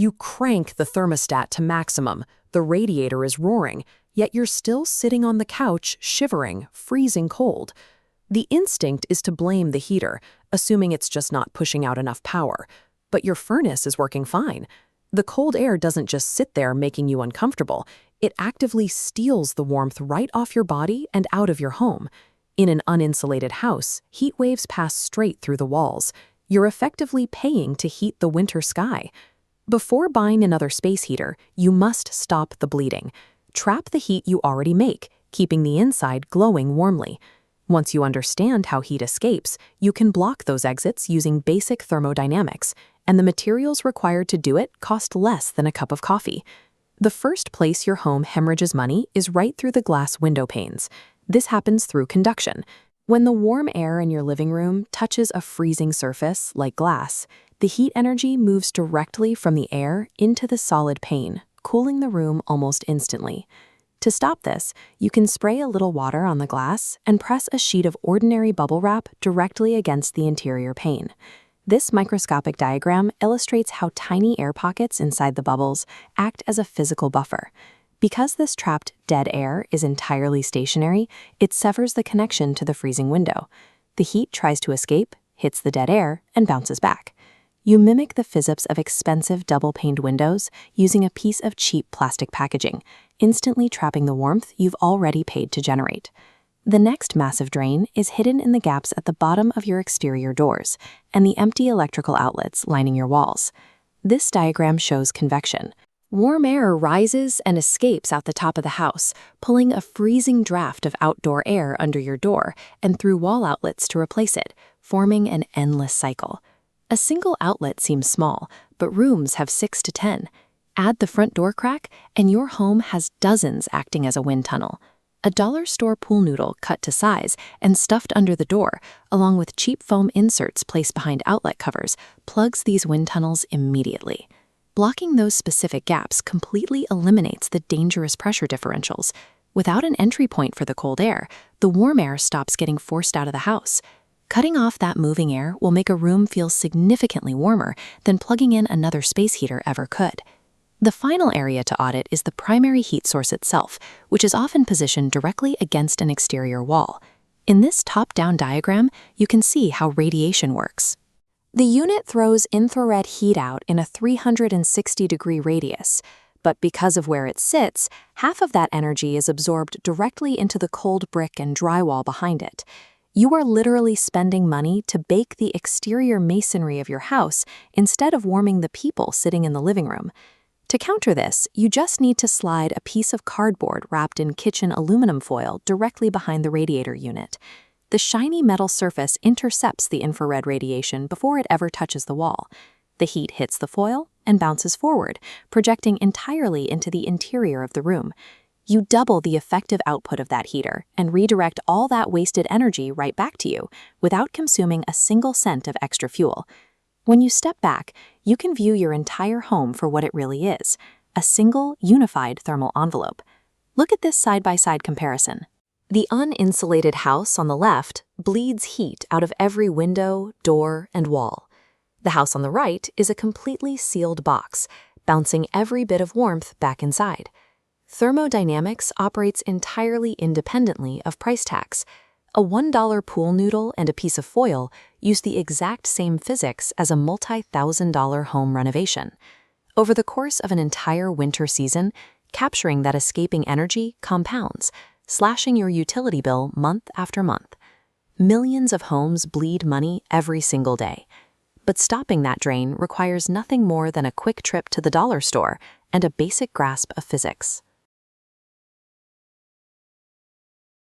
You crank the thermostat to maximum, the radiator is roaring, yet you're still sitting on the couch, shivering, freezing cold. The instinct is to blame the heater, assuming it's just not pushing out enough power. But your furnace is working fine. The cold air doesn't just sit there making you uncomfortable. It actively steals the warmth right off your body and out of your home. In an uninsulated house, heat waves pass straight through the walls. You're effectively paying to heat the winter sky. Before buying another space heater, you must stop the bleeding. Trap the heat you already make, keeping the inside glowing warmly. Once you understand how heat escapes, you can block those exits using basic thermodynamics, and the materials required to do it cost less than a cup of coffee. The first place your home hemorrhages money is right through the glass window panes. This happens through conduction. When the warm air in your living room touches a freezing surface, like glass, the heat energy moves directly from the air into the solid pane, cooling the room almost instantly. To stop this, you can spray a little water on the glass and press a sheet of ordinary bubble wrap directly against the interior pane. This microscopic diagram illustrates how tiny air pockets inside the bubbles act as a physical buffer. Because this trapped dead air is entirely stationary, it severs the connection to the freezing window. The heat tries to escape, hits the dead air, and bounces back. You mimic the physics of expensive double-paned windows using a piece of cheap plastic packaging, instantly trapping the warmth you've already paid to generate. The next massive drain is hidden in the gaps at the bottom of your exterior doors and the empty electrical outlets lining your walls. This diagram shows convection. Warm air rises and escapes out the top of the house, pulling a freezing draft of outdoor air under your door and through wall outlets to replace it, forming an endless cycle. A single outlet seems small, but rooms have 6 to 10. Add the front door crack, and your home has dozens acting as a wind tunnel. A dollar store pool noodle cut to size and stuffed under the door, along with cheap foam inserts placed behind outlet covers, plugs these wind tunnels immediately. Blocking those specific gaps completely eliminates the dangerous pressure differentials. Without an entry point for the cold air, the warm air stops getting forced out of the house. Cutting off that moving air will make a room feel significantly warmer than plugging in another space heater ever could. The final area to audit is the primary heat source itself, which is often positioned directly against an exterior wall. In this top-down diagram, you can see how radiation works. The unit throws infrared heat out in a 360-degree radius, but because of where it sits, half of that energy is absorbed directly into the cold brick and drywall behind it. You are literally spending money to bake the exterior masonry of your house instead of warming the people sitting in the living room. To counter this, you just need to slide a piece of cardboard wrapped in kitchen aluminum foil directly behind the radiator unit. The shiny metal surface intercepts the infrared radiation before it ever touches the wall. The heat hits the foil and bounces forward, projecting entirely into the interior of the room. You double the effective output of that heater and redirect all that wasted energy right back to you without consuming a single cent of extra fuel. When you step back, you can view your entire home for what it really is, a single, unified thermal envelope. Look at this side-by-side comparison. The uninsulated house on the left bleeds heat out of every window, door, and wall. The house on the right is a completely sealed box, bouncing every bit of warmth back inside. Thermodynamics operates entirely independently of price tags. A $1 pool noodle and a piece of foil use the exact same physics as a multi-thousand-dollar home renovation. Over the course of an entire winter season, capturing that escaping energy compounds, slashing your utility bill month after month. Millions of homes bleed money every single day. But stopping that drain requires nothing more than a quick trip to the dollar store and a basic grasp of physics.